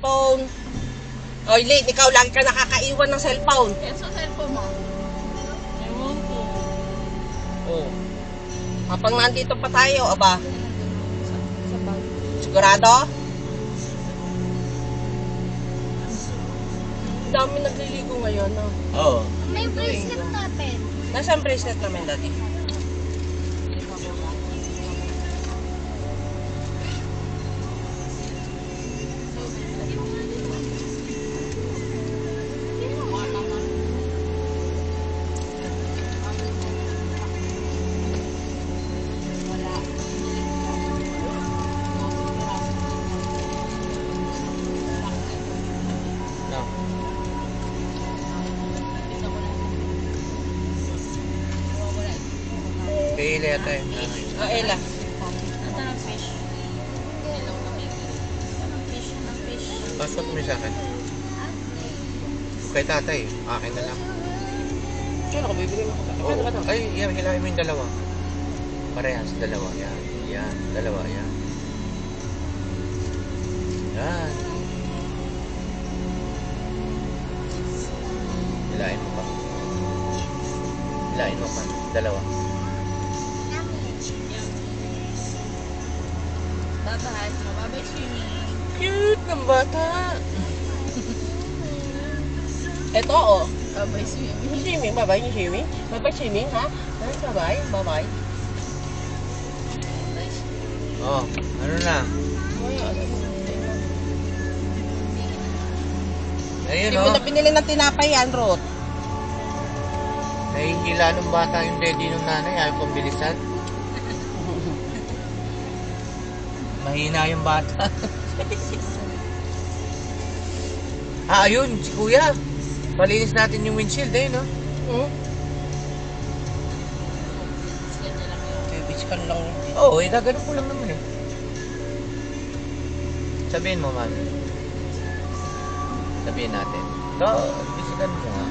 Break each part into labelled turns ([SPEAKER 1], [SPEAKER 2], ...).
[SPEAKER 1] cellphone. Oy, late, ikaw lagi ka nakakaiwan ng cellphone.
[SPEAKER 2] Kaya sa cellphone mo? Ewan ko.
[SPEAKER 1] Oh. Kapag nandito pa tayo, aba.
[SPEAKER 2] Sa bag.
[SPEAKER 1] Sigurado? Dami nagliligo ngayon, no?
[SPEAKER 3] Oo.
[SPEAKER 4] May bracelet natin.
[SPEAKER 1] Nasaan bracelet namin dati?
[SPEAKER 3] No. Kaya ila yata yun.
[SPEAKER 1] Ah, Ella.
[SPEAKER 2] Ito ng fish. Hello na may ng fish, ng fish.
[SPEAKER 3] Pasok mo sa akin. Kay tatay, akin na lang.
[SPEAKER 1] Kaya ako bibigyan mo.
[SPEAKER 3] Oo. Ay, yan, hilahin mo yung dalawa. Parehas, dalawa. Yan, yan, dalawa, yan. Yan. Hilahin mo pa. Hilahin mo pa. Dalawa.
[SPEAKER 2] Bye-bye. Bye-bye swimming.
[SPEAKER 1] Cute ng bata. Ito, oh.
[SPEAKER 2] Bye-bye swimming.
[SPEAKER 1] Swimming, bye-bye yung swimming. Bye-bye swimming, ha? Bye-bye, bye-bye.
[SPEAKER 3] Oh, ano na? Ayun,
[SPEAKER 1] Hindi mo
[SPEAKER 3] oh.
[SPEAKER 1] na binili ng tinapay yan, Ruth.
[SPEAKER 3] Nahihila ng bata yung daddy ng nanay. Ayaw pang bilisan. Mahina yung bata. Ayun, si kuya. Palinis natin yung windshield, no?
[SPEAKER 1] Hmm? Beach ka lang.
[SPEAKER 3] Oo, gagano'n ko lang naman eh. Sabihin mo, mami. Sabihin natin. Ito, bisikan mo nga.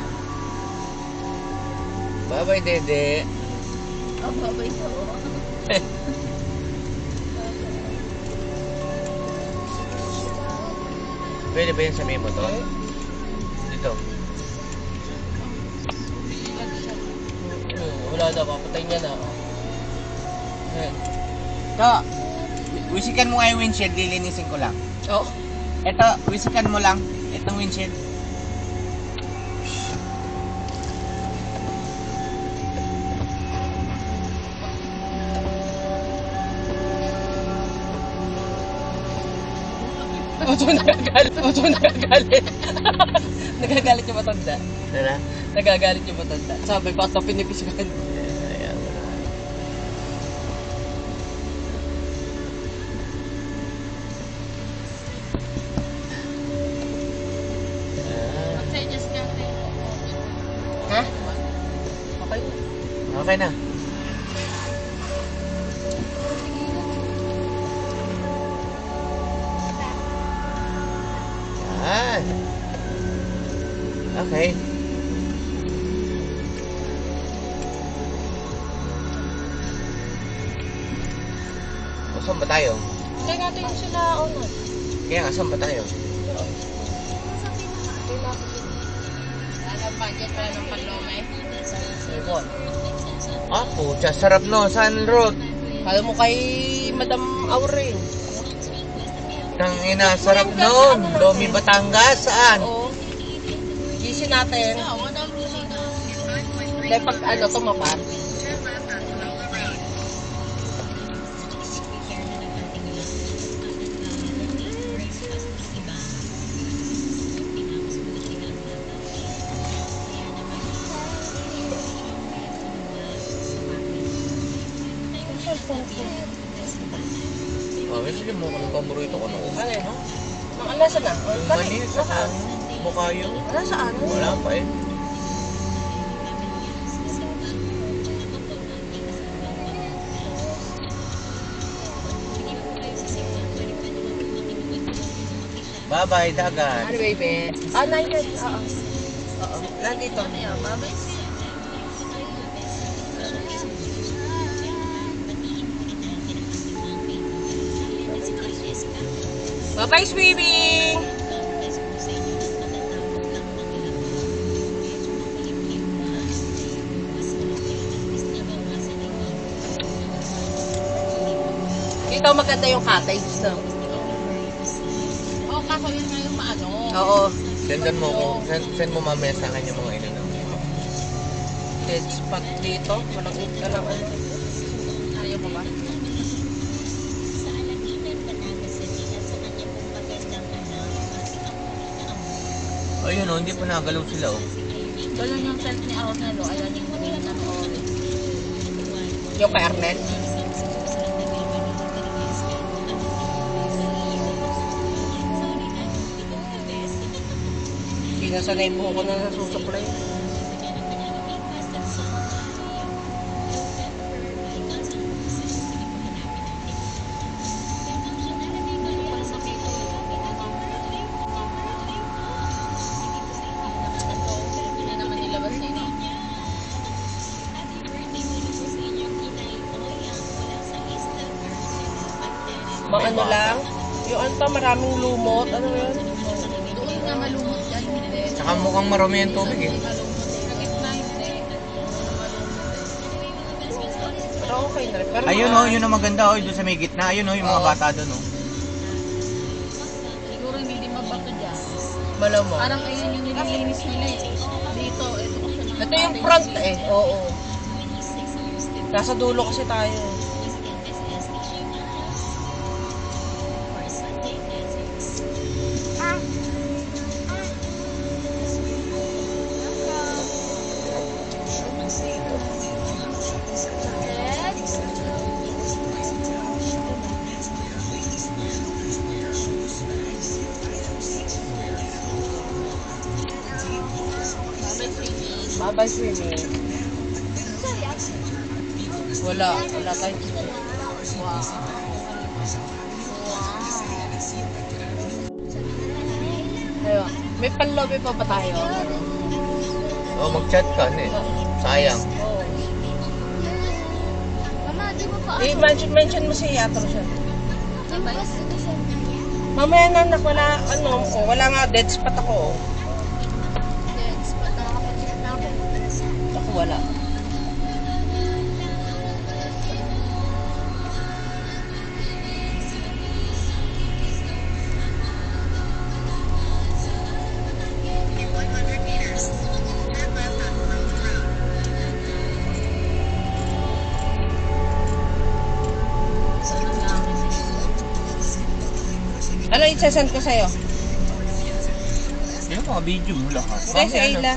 [SPEAKER 3] Bye-bye, dede.
[SPEAKER 2] Oh, bye-bye to.
[SPEAKER 3] Pwede ba yun sabihin mo to? Dito.
[SPEAKER 1] Wala na, papatay niya na. Ayan.
[SPEAKER 3] Ito, wisikan mo nga yung windshield, lilinisin ko lang.
[SPEAKER 1] Oh.
[SPEAKER 3] Ito, wisikan mo lang. Itong windshield.
[SPEAKER 1] Oto nagagalit. Oto nagagalit. Nagagalit yung matanda.
[SPEAKER 3] Dala?
[SPEAKER 1] Nagagalit yung matanda. Sabi, bakit na pinipisikan?
[SPEAKER 3] Ayan.
[SPEAKER 2] Mag-suggest ka rin.
[SPEAKER 1] Ha? Okay.
[SPEAKER 3] Okay na. Yan. Okay. O, saan ba tayo?
[SPEAKER 1] Kaya natin yung sila una.
[SPEAKER 3] Kaya nga, saan ba tayo?
[SPEAKER 2] Alam, budget pala ng palome.
[SPEAKER 1] Ewan.
[SPEAKER 3] Ah, pucha, sarap no. Saan road?
[SPEAKER 1] Kala mo kay Madam Aurel.
[SPEAKER 3] Nang ina, sarap nun. Lomi, Batangas. Saan?
[SPEAKER 1] Oo. Gisi natin.
[SPEAKER 2] Yeah, what else do you know?
[SPEAKER 1] Dahil pag ano, tumapar.
[SPEAKER 3] Oh, sige mo, anong paborito ko nung
[SPEAKER 1] Ano yun? Ang alasa na?
[SPEAKER 3] Mani, saka mukha yung...
[SPEAKER 1] Nasaan?
[SPEAKER 3] Wala pa eh. Bye-bye, dagat.
[SPEAKER 1] Ano, baby? Ah, nandyan. Oo. Oo. Nandito.
[SPEAKER 2] Yeah, bye-bye swimming.
[SPEAKER 1] Bye-bye, swimming! daw maganda yung cottage, no?
[SPEAKER 2] Oo, kaso yun nga yung maano.
[SPEAKER 1] Oo.
[SPEAKER 3] Sendan mo ko. Send mo mamaya sa akin yung mga ino na.
[SPEAKER 1] Dead spot dito. Walang lang.
[SPEAKER 2] Ayaw mo ba?
[SPEAKER 3] Ayun o, hindi pa nagalaw sila oh.
[SPEAKER 2] Doon yung self ni Arnelo. Ayaw yung green na orange.
[SPEAKER 1] Yung kay Arnel. Pinasanay mo ko na nasusuklay.
[SPEAKER 2] Hindi naman nilabas na yun.
[SPEAKER 1] Mga ano lang. Yung ano to, maraming lumot. Ano yun?
[SPEAKER 2] Doon nga malumot yan. Hindi.
[SPEAKER 3] Tsaka mukhang marami yung tubig eh.
[SPEAKER 2] Sa gitna hindi.
[SPEAKER 1] Pero okay na rin. Pero
[SPEAKER 3] Ayun
[SPEAKER 1] mga-
[SPEAKER 3] oh, yun ang maganda oh, doon sa may gitna. Ayun oh, yung mga
[SPEAKER 1] Oo.
[SPEAKER 3] bata doon oh.
[SPEAKER 2] Siguro hindi din mabato dyan.
[SPEAKER 1] Malamang.
[SPEAKER 2] Parang ayun yung nililinis nila eh. Dito, ito kasi mga
[SPEAKER 1] Ito yung front eh. Oo. Nasa dulo kasi tayo. Babay swimming. Wala tayong Ayun. May panlobby pa ba tayo?
[SPEAKER 3] Oh, mag-chat ka ano eh. Sayang.
[SPEAKER 1] Oo.
[SPEAKER 4] Mama, di mo pa
[SPEAKER 1] I-mention mo si Yatro siya.
[SPEAKER 4] Yung bus na sa
[SPEAKER 1] Mamaya na anak, wala nga dead spot ako.
[SPEAKER 4] Dead spot na kapatid na ako.
[SPEAKER 1] Ako wala. Ano i-send ko sa'yo?
[SPEAKER 3] Yung mga video mo lahat.
[SPEAKER 1] Hindi, sa Ayla.
[SPEAKER 4] Mamaya na.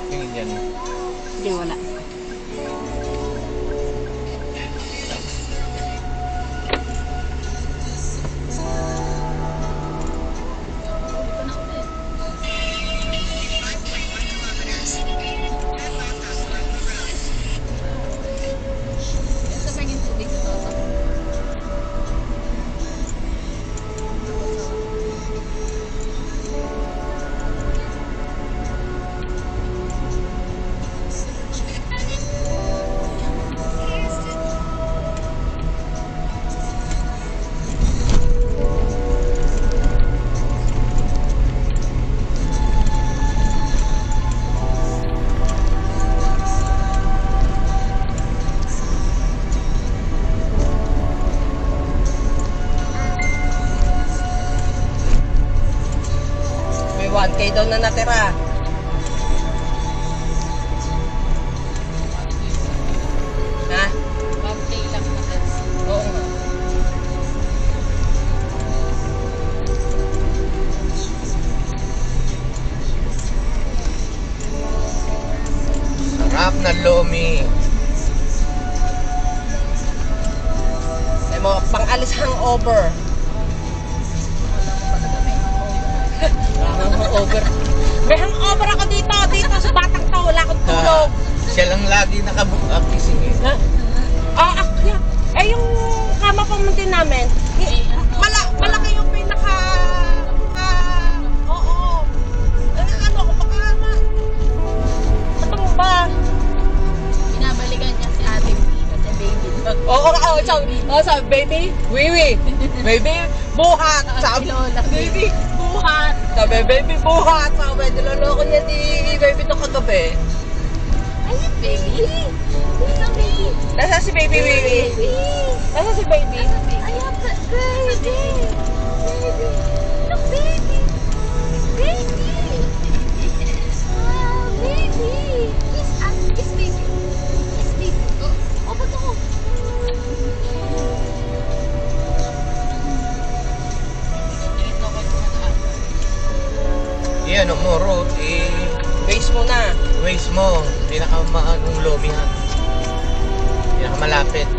[SPEAKER 3] Tingin yan.
[SPEAKER 1] Hindi, wala.
[SPEAKER 2] Ito pa yung tubig ito.
[SPEAKER 1] May 1K daw na natira. Ha?
[SPEAKER 2] 1K lang natin.
[SPEAKER 1] Oo nga.
[SPEAKER 3] Sarap na lomi.
[SPEAKER 1] May mga pang-alis hangover. Hangover. May hangover ako dito sa batang to. Wala akong tulog.
[SPEAKER 3] Siya lang lagi nakabook up gising eh.
[SPEAKER 1] Ha? Akyat. Eh, yung kama pamuntin namin, Malaki yung pinaka... Oo. Ano ako, baka nga. Matumba.
[SPEAKER 2] Binabalikan niya si ate kasi baby.
[SPEAKER 1] Oo, sabi, baby, wiwi. Baby, buhat. Sabi,
[SPEAKER 2] Lola.
[SPEAKER 1] baby, buhat. Sabi, baby, buhat. Sabi, niloloko niya di baby to kagabi.
[SPEAKER 2] Ayun, baby. Ayun, baby.
[SPEAKER 1] Nasa si baby, wiwi. Nasa si baby.
[SPEAKER 2] Ayun, baby. Baby. Look, baby. Baby. Ah, baby. Kiss baby. Kiss baby. Oh, ba't ako? Ito kayo mataan.
[SPEAKER 3] Yan, mo, road,
[SPEAKER 1] Base mo na.
[SPEAKER 3] waste mo. Pinakamaanong lobby ha. Pinakamalapit.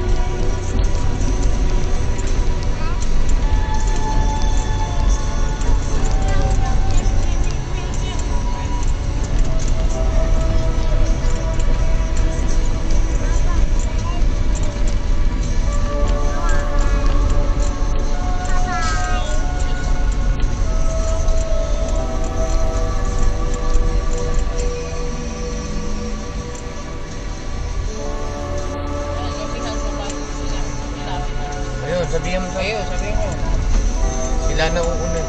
[SPEAKER 3] Ayun, sabihin mo sa'yo.
[SPEAKER 1] Sabihin mo.
[SPEAKER 3] Sila na uuna.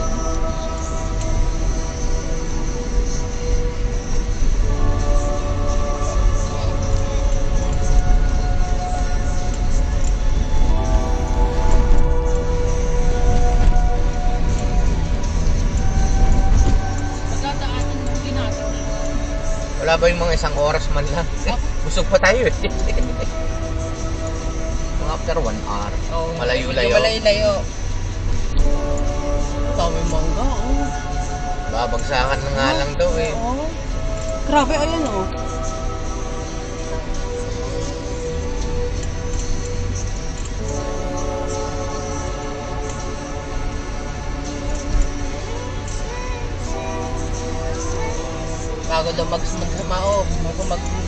[SPEAKER 2] Magdadaanan mo ginagawa.
[SPEAKER 3] Wala ba yung mga isang oras man lang? Busog pa tayo eh. Mga after 1 hour.
[SPEAKER 1] Oh,
[SPEAKER 3] Malayo-layo.
[SPEAKER 1] Malayo-layo. Dami mangga, oh.
[SPEAKER 3] Babagsakan na nga lang daw eh.
[SPEAKER 1] Oh. Grabe, ayan, oh. Bago daw magsamao, bago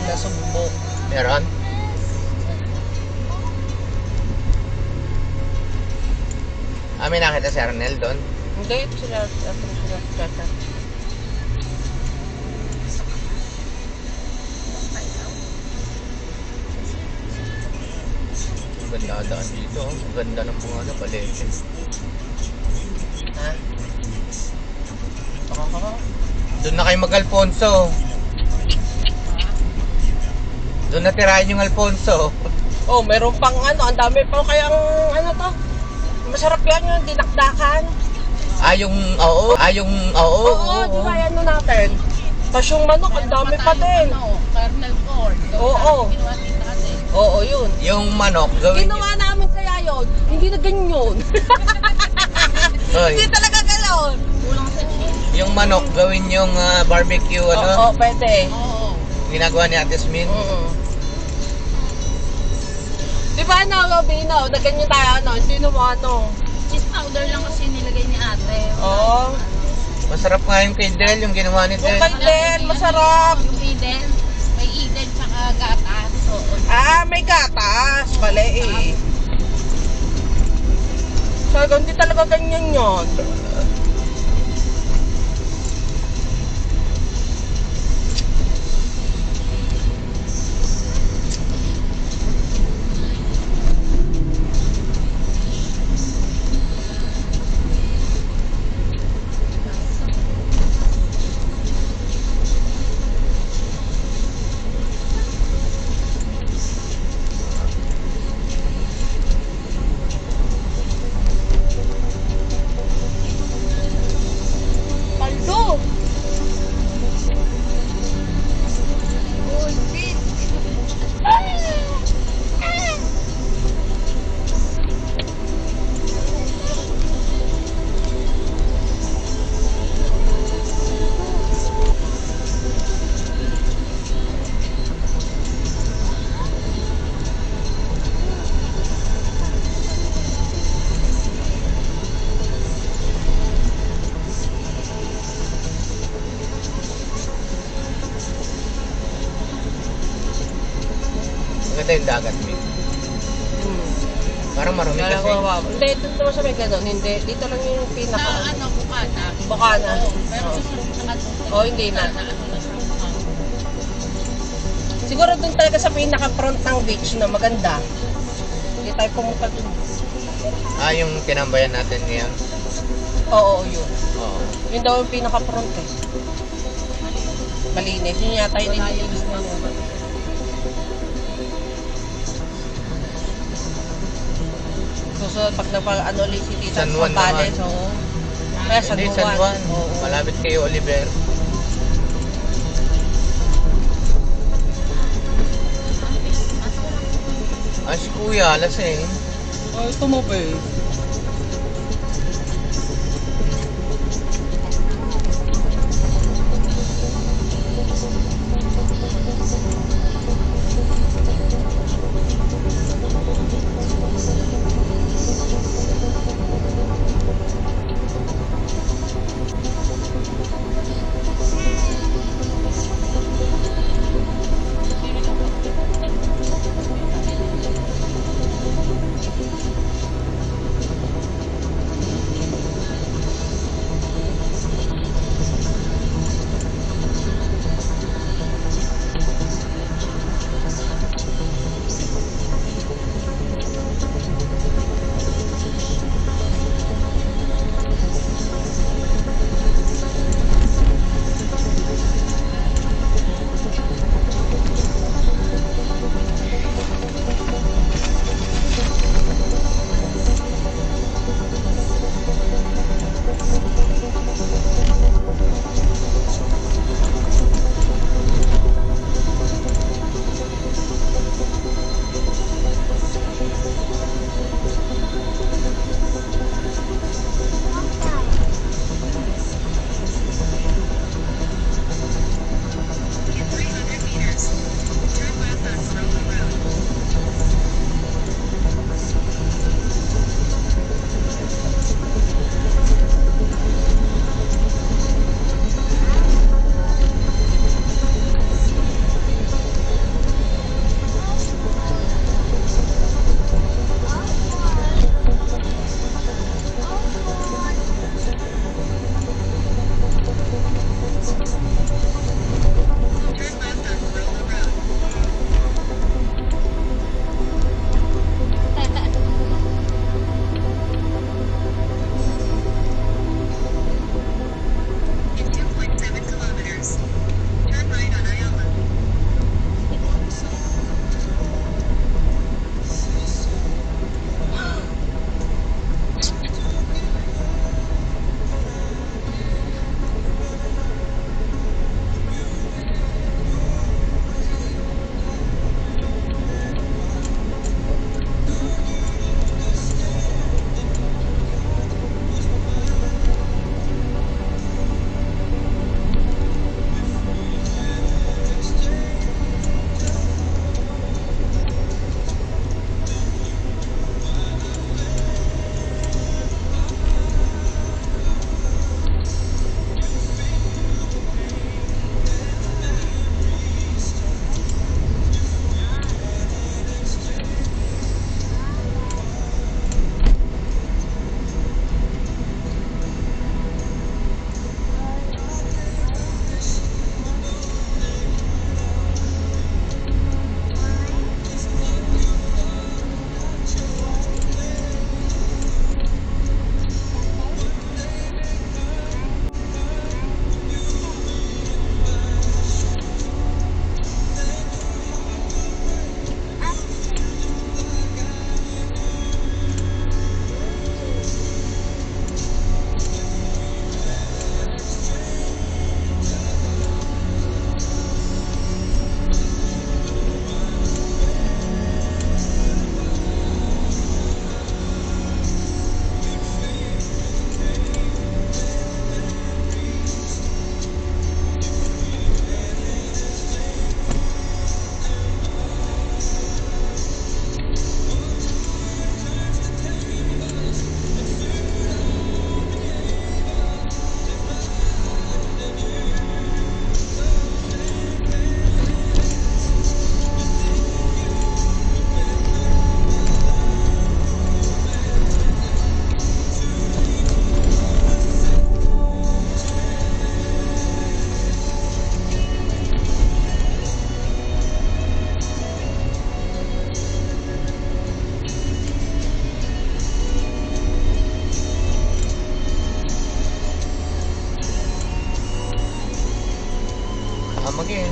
[SPEAKER 1] nasubbo.
[SPEAKER 3] Meron? May nakita si Arnel doon.
[SPEAKER 1] Hindi, sila.
[SPEAKER 3] Ang ganda daan dito. Ang ganda ng mga palete.
[SPEAKER 1] Ha?
[SPEAKER 3] Doon na kayo mag-Alfonso. Doon na tirahin yung Alfonso.
[SPEAKER 1] Oh, meron pang ano, ang dami pa kayang ano to. Masarap yan yung dinakdakan.
[SPEAKER 3] Oo,
[SPEAKER 1] Oo, di ba yan natin? Tapos yung manok, ang dami pa din.
[SPEAKER 2] Kernel corn.
[SPEAKER 1] Oo.
[SPEAKER 2] Ginawa dito kasi.
[SPEAKER 1] Oo, yun.
[SPEAKER 3] Yung manok, gawin
[SPEAKER 1] Ginawa namin kaya yun. Hindi na ganyan.
[SPEAKER 3] Oy,
[SPEAKER 1] Hindi talaga gano'n.
[SPEAKER 2] Kulang sa cheese.
[SPEAKER 3] yung manok, gawin yung barbecue,
[SPEAKER 1] Oo, pwede.
[SPEAKER 2] Oo.
[SPEAKER 3] ginagawa ni Ate Smin.
[SPEAKER 1] Di ba Bino, na ganyan tayo, hindi mo
[SPEAKER 2] Cheese powder lang kasi nilagay ni ate.
[SPEAKER 1] Oo.
[SPEAKER 3] Masarap nga yung kay Del, yung ginawa ni
[SPEAKER 1] Yung
[SPEAKER 3] Del.
[SPEAKER 1] kay Del, masarap.
[SPEAKER 2] Yung Eden. May Eden tsaka gatas. Oo.
[SPEAKER 1] Ah, may gatas. Pala eh. Sabi, hindi talaga ganyan yun.
[SPEAKER 3] Maganda yung dagat, Min. Parang marami
[SPEAKER 1] Kaya
[SPEAKER 3] kasi.
[SPEAKER 1] Hindi, dito naman sa may ganun. Hindi, dito lang yung
[SPEAKER 2] Na
[SPEAKER 1] pinaka...
[SPEAKER 2] ano, bukana.
[SPEAKER 1] Bukana.
[SPEAKER 2] Oo, pero susunod sa kanto.
[SPEAKER 1] Oo, hindi na.
[SPEAKER 2] Na ano na siya, bukana.
[SPEAKER 1] Siguro dun talaga sa pinaka-front ng beach na maganda. Hindi tayo pumunta dun.
[SPEAKER 3] Yung tinambayan natin ngayon.
[SPEAKER 1] Oo, yun.
[SPEAKER 3] Oo.
[SPEAKER 1] Yun daw yung pinaka-front eh. Malinis. Yun yata yung nilinis na yun. Susunod pag ano ulit si Tita
[SPEAKER 3] San Juan
[SPEAKER 1] Sambales.
[SPEAKER 3] naman.
[SPEAKER 1] Oo. Kaya San
[SPEAKER 3] Hindi,
[SPEAKER 1] Juan.
[SPEAKER 3] San Juan.
[SPEAKER 1] Oo.
[SPEAKER 3] Malapit kayo, Oliver. Si Kuya, lasing.
[SPEAKER 1] Oh, ito mo ba eh.
[SPEAKER 3] Come again.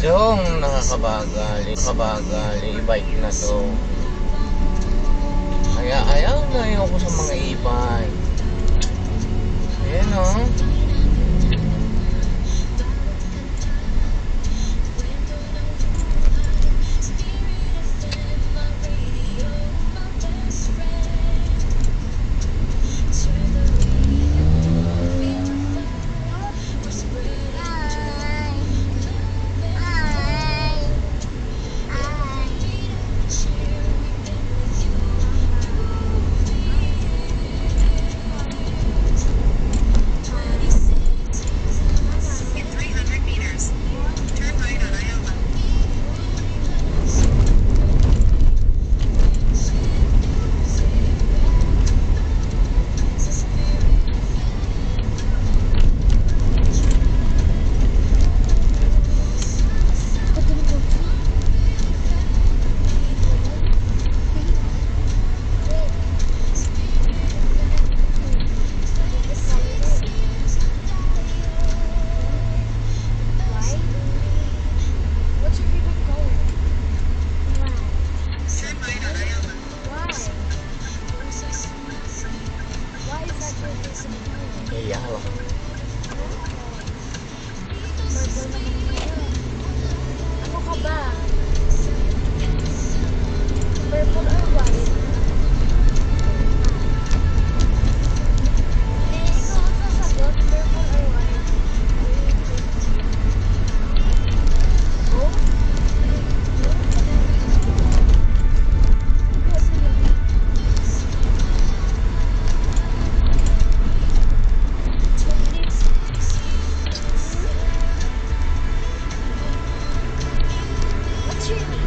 [SPEAKER 3] Yung nakakabagal, i-bike na to. Kaya ayaw na ayoko sa mga e-bike. Ayan o. Iyaw.
[SPEAKER 4] Ano ka ba? Purple or white? Hindi, ikaw ang sasagot. Purple or white? Oh? What's your name?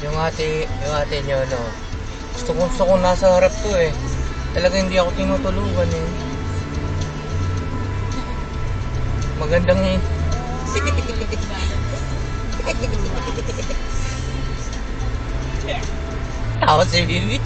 [SPEAKER 3] Yung ate nyo, no? Gusto ko nasa harap to eh. Talaga hindi ako tinutulugan eh. Magandang eh. Ako si Bibi.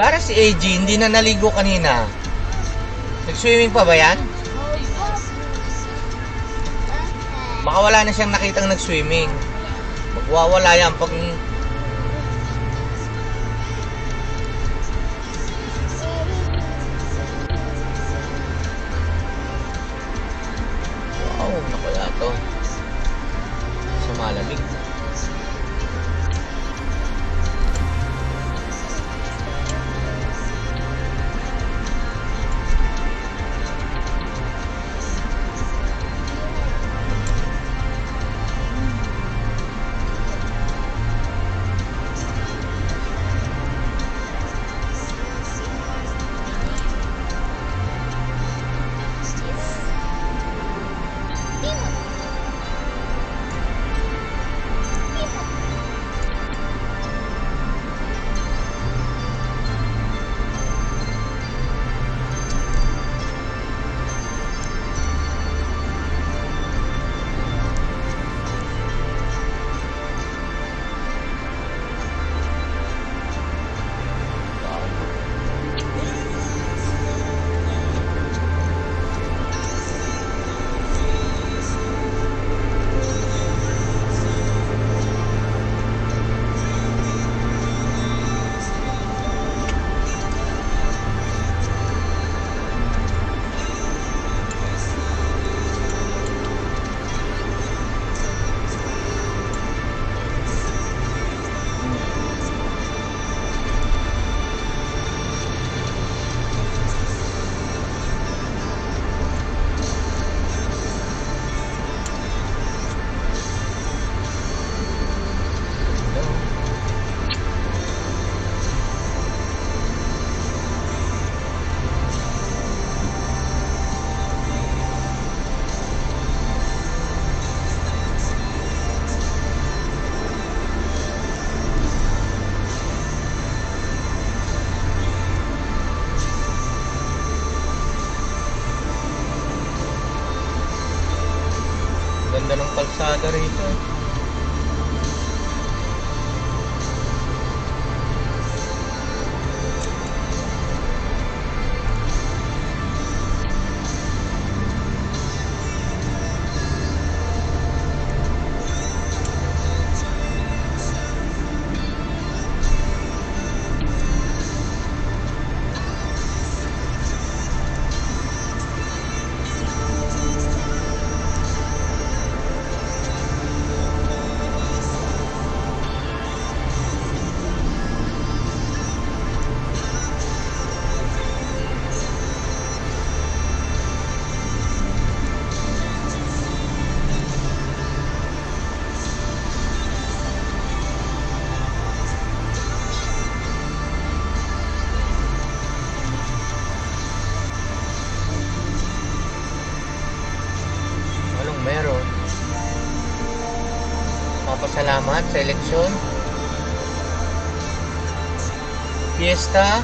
[SPEAKER 3] Para si AG, hindi na naligo kanina. Nag-swimming pa ba yan? Baka wala na siyang nakitang nag-swimming. Magwawala yan pag... Wow, nakaya to. Sa malamig. Ganda ng kalsada rito eh. Anong meron? Papasalamat sa eleksyon? Fiesta?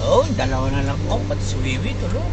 [SPEAKER 3] Oh, dalawa na lang. Oh, pati si Wiwi tulog.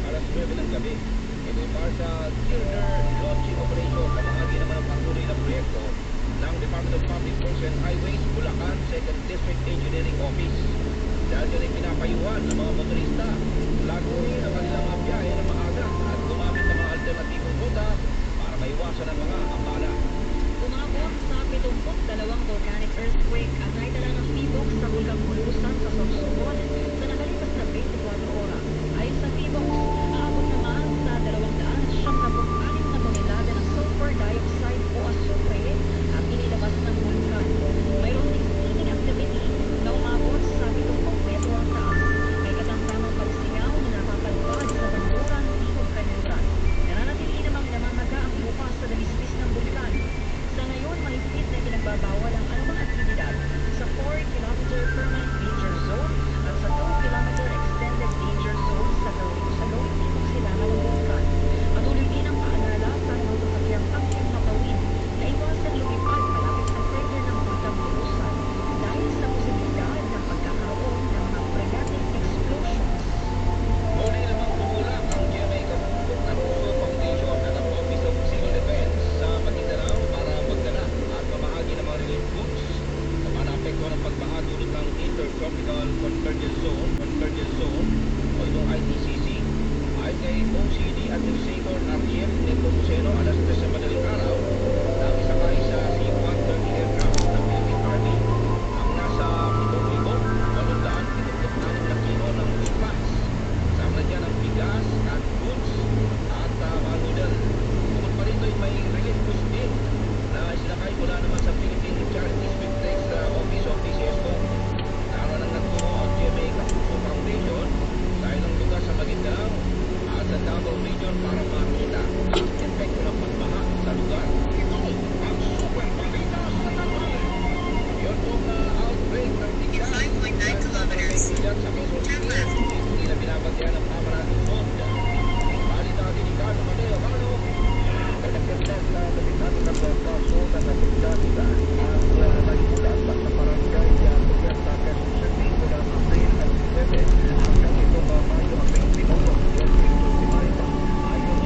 [SPEAKER 5] alas 9 ng gabi. Ito ay para sa Tirner Launching Operation na bahagi naman ng patuloy na proyekto ng Department of Public Works and Highways, Bulacan 2nd District Engineering Office. Dahil yan ay pinapayuhan ng mga motorista, lagunin ang kanilang mga biyahe na maaga at gumamit ng mga alternatibong ruta para maiwasan ang mga ambala.
[SPEAKER 6] Umabot sa 72 volcanic earthquake at naitala ng tibok sa Bulkang Bulusan sa Sorsogon sa nakalipas na 24 oras. Ayon sa tibok, aabot naman sa 276 na tonelada ng sulfur dioxide o asupre at inilabas ng bulkan. Mayroon ding steaming activity na umabot sa 70 metro ang taas. May katamtamang pagsingaw na napapalpad sa banduran Timog Kanluran. Nananatili namang namamaga ang bukas sa dalisdis ng bulkan. Sa ngayon, mahigpit na pinagbabawal ang anumang aktibidad sa 4-kilometer permanent danger zone at sa 2-kilometer extended danger zone sa gawing timog silangan ng bulkan. Patuloy din ang paalala sa mga sasakyang aktib na gawin na iwasan lumipad malapit sa crater ng Bulkang Bulusan dahil sa posibilidad ng pagkakaroon ng mga freatic explosions.
[SPEAKER 5] Muli namang tumulak ang GMA Kapumpok ng Puso Foundation at ang Office of Civil Defense sa Maguindanao para magdala at mamahagi ng mga relief goods sa mga naapektuhan ng pagbaha dulot ng Intertropical Convergence Zone o itong ITCC. Ayon kay OCD Administrator RGM Nepomuceno, alas 3 sa madaling araw, nang isakay sa C-130 aircraft ng Philippine Army ang nasa 7,876 na kilo ng bigas. Kasama na dyan ang bigas, canned goods at mga noodle. Bukod pa rito ay may relief goods din na isinakay mula naman sa Philippine Charities with Thanks sa Office of PCSO. Naroon ang nagtungo ang GMA Kapuso Foundation sa ilang lugar sa Maguindanao at sa Davao Region para makita ang epekto ng pagbaha sa lugar. Ito ang super balita sa Tagum. Yun pong outbreak ng bigas sa Quezon City. Hindi na binabantayan ng pamahalaan doon. Balita din ni Carlo Maneo Carlo. Nagkakasal sa kapitado ng Paso na nagkakasal ang nagpulat sa barangay Lugar sa Quezon City mula April 7 hanggang ito Mayo 21, 2025. Ayon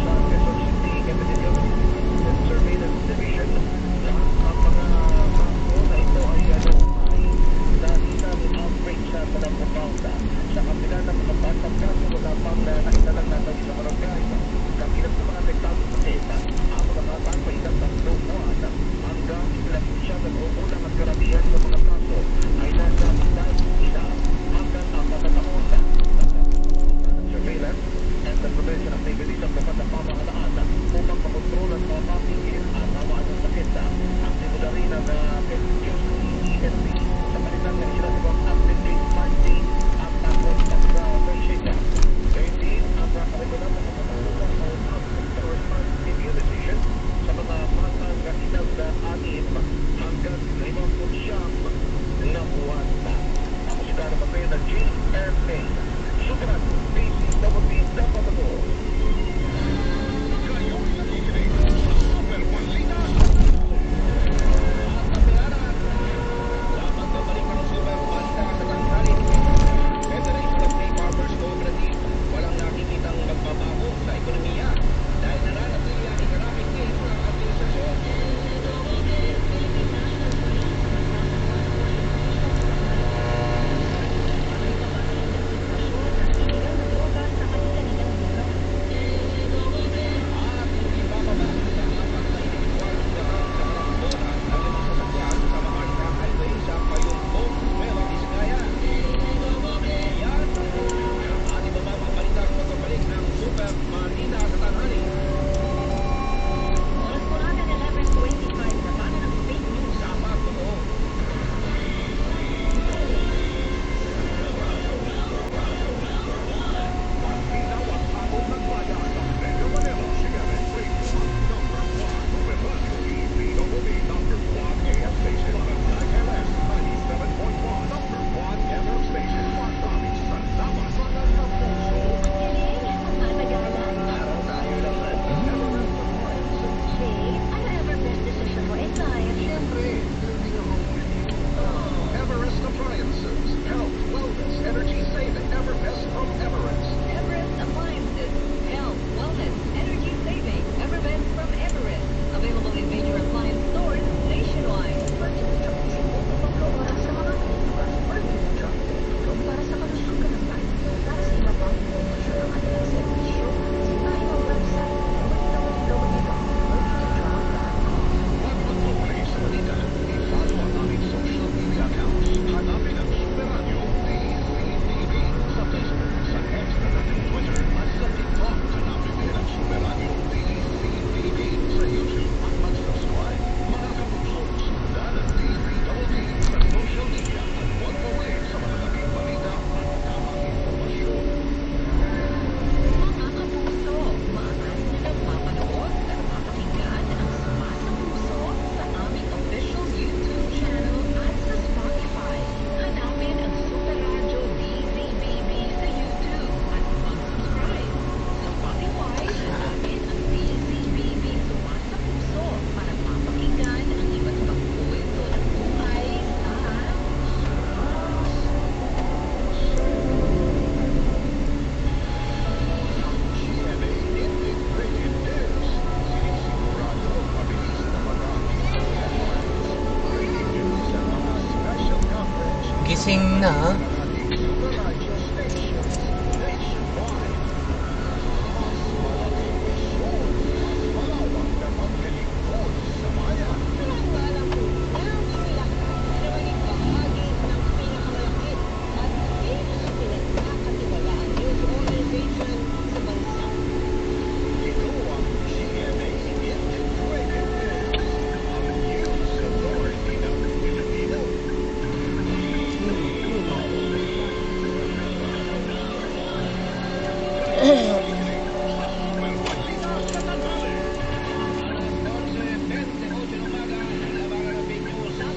[SPEAKER 3] na ha.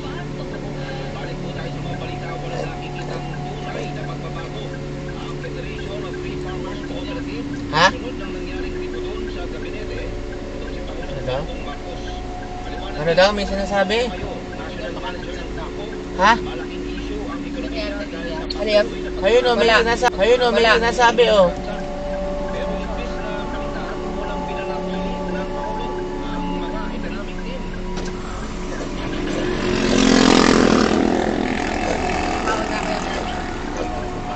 [SPEAKER 5] Balik po tayo sa mga balita wala nakikitang tunay na pagbabago. Ang Federation of Free Farmers Cooperative,
[SPEAKER 3] Ha?
[SPEAKER 5] sunod ng nangyaring dito doon sa gabinete, itong si Pangulong
[SPEAKER 3] Ano daw?
[SPEAKER 5] Bongbong Marcos. Paliwanag
[SPEAKER 3] Ano daw, may sinasabi?
[SPEAKER 5] kayo, National Manager ng TACO,
[SPEAKER 3] Ha?
[SPEAKER 5] malaking issue ang ekonomiya dahil sa
[SPEAKER 1] Ano yan?
[SPEAKER 3] Ayun o, may sinasabi oh.
[SPEAKER 5] pero imbis na palitan, walang pinanatili ng Pangulo ang mga economic team.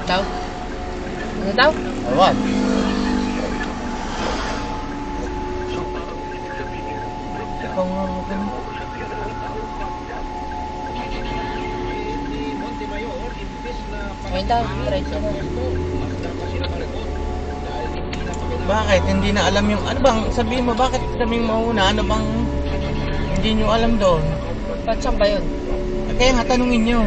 [SPEAKER 1] Daw? Ano daw?
[SPEAKER 3] Ewan. Ikaw nga ganun.
[SPEAKER 5] Ni Montemayor, imbis na
[SPEAKER 1] Ayun daw, diretso na.
[SPEAKER 5] mas dapat sila malikot dahil hindi na pakinabang.
[SPEAKER 3] Bakit? Hindi na alam yung... Ano bang, sabihin mo, bakit kaming mauna? Ano bang hindi nyo alam doon?
[SPEAKER 1] Ba't saan ba yun?
[SPEAKER 3] Kaya nga tanungin nyo.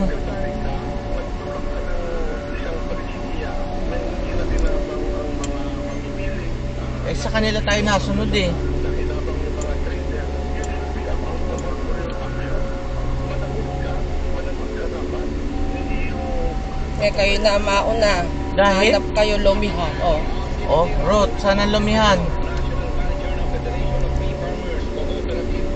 [SPEAKER 3] Eh sa kanila tayo nasunod eh.
[SPEAKER 1] Eh, kayo na mauna.
[SPEAKER 3] Dahil?
[SPEAKER 1] Hanap kayo lumihan. Oh.
[SPEAKER 3] Oh, Ruth, sana lumihan.
[SPEAKER 5] National Manager ng Federation of Free Farmers Cooperative.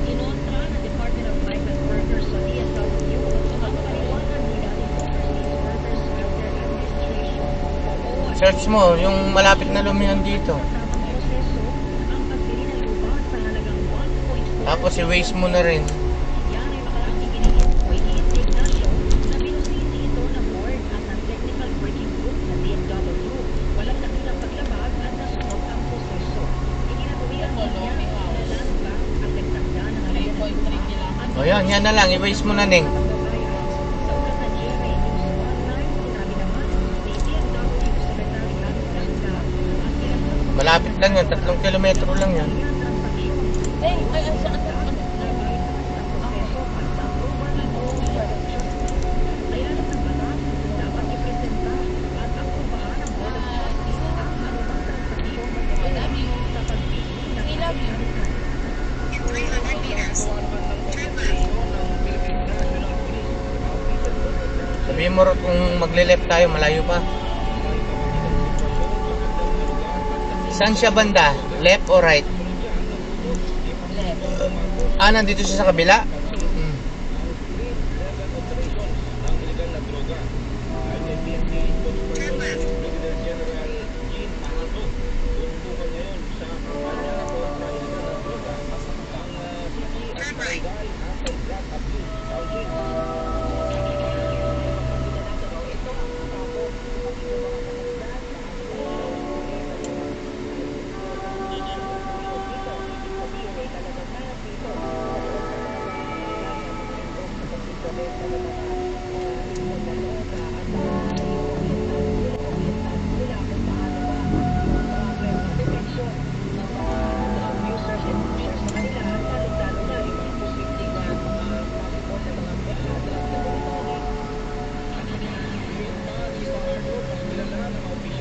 [SPEAKER 6] Inontra ng Department of Migrant Workers sa DSWD ang paliwanag ni dating Overseas Workers Welfare Administration o
[SPEAKER 3] Search mo, yung malapit na lumihan dito.
[SPEAKER 6] kasamang proseso ang pagbili ng lupa sa halagang 1.4
[SPEAKER 3] Tapos i-waste mo na rin.
[SPEAKER 6] yan ay makaraang iginiit o iniintig Ignacio na binusisi ito ng board at ng technical working group sa DSWD. Walang dakilang paglabag at nasunod ang proseso. Iginagawian niya na land bank ang nagtakda ng halaga ng lupa at
[SPEAKER 3] O yan, yan na lang, i-waste mo na ning.
[SPEAKER 6] sa ulat ng GMA News Online, sinabi naman ni DSWD Secretary Lance Blanca ang ilang
[SPEAKER 3] Malapit lang yan, 3 kilometro lang yan.
[SPEAKER 1] Eh, ay, saan?
[SPEAKER 3] Sabihin mo Ruth, kung magle-left tayo, malayo pa. Saan siya banda? Left or right? Ah, nandito siya sa kabila? Hmm.
[SPEAKER 5] Ng illegal na droga. Ayon kay PNP Spokesperson Brigadier General Jean Mahato, tutukan ngayon sa kampanya kontra illegal na droga ang city at barangay anti-drug abuse council.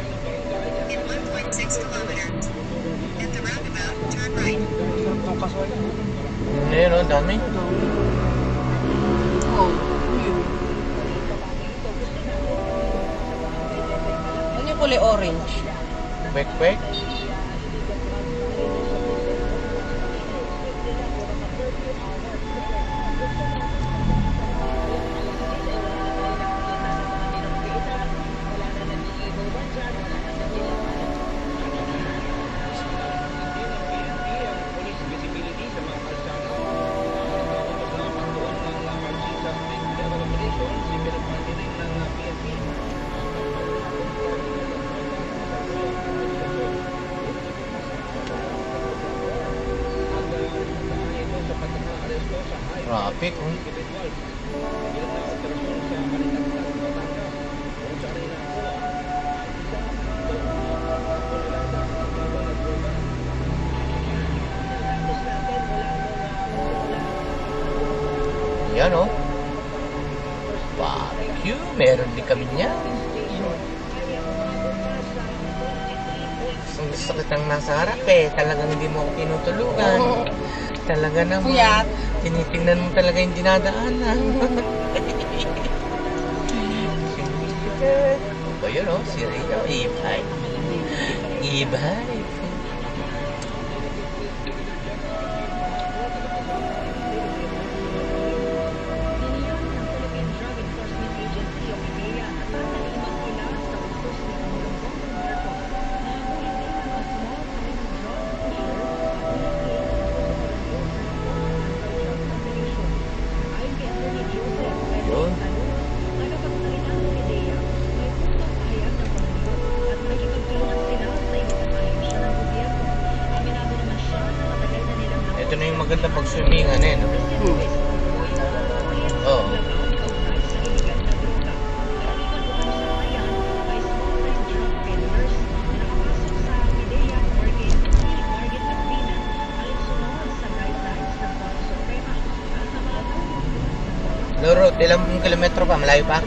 [SPEAKER 7] In 1.6 kilometers, at the roundabout, turn right.
[SPEAKER 3] Ayun o, dami.
[SPEAKER 1] Oh. Ano yung kulay orange?
[SPEAKER 3] Kwek-kwek.
[SPEAKER 5] Police visibility sa mga kalsada. Tapos na pagtuon ng Marchisas Big Level Operation, si pinagpatinig ng
[SPEAKER 3] traffic. Oh.
[SPEAKER 5] individual. Ilan na operasyon sa Kalinagdan, Batangas, kung saan ay nakuha ang isa doon tonelada ng habang nagdroga.
[SPEAKER 3] Yan oh. Barbecue, meron din kami niyan. Ang gusto kitang nasa harap eh. Talagang hindi mo ako tinutulugan. Talaga naman.
[SPEAKER 1] Puyat.
[SPEAKER 3] Tinitingnan mo talaga yung dinadaanan. O yun o, si Rino, ibay. Ibay.
[SPEAKER 6] Niniyak ng Philippine Drug Enforcement Agency o PDEA na tatalibang nila sa utos ni Pangulong Bongbong Marcos na huli din ang mga small time drug pusher at nilagay sa pagsusunod ng anti-drug operation. Ayon kay Atty. Joseph
[SPEAKER 3] Yun.
[SPEAKER 6] Pedro Talunos, tagapagsalita ng PDEA, may punong pahayag ng Pangulo at nakikipagtulungan sila sa iba pang ahensya ng gobyerno. Aminado naman siya na matagal na nilang
[SPEAKER 3] Ito na yung maganda pag-swimingan eh. No? Oo. Loro, ilang kilometro pa? Malayo pa?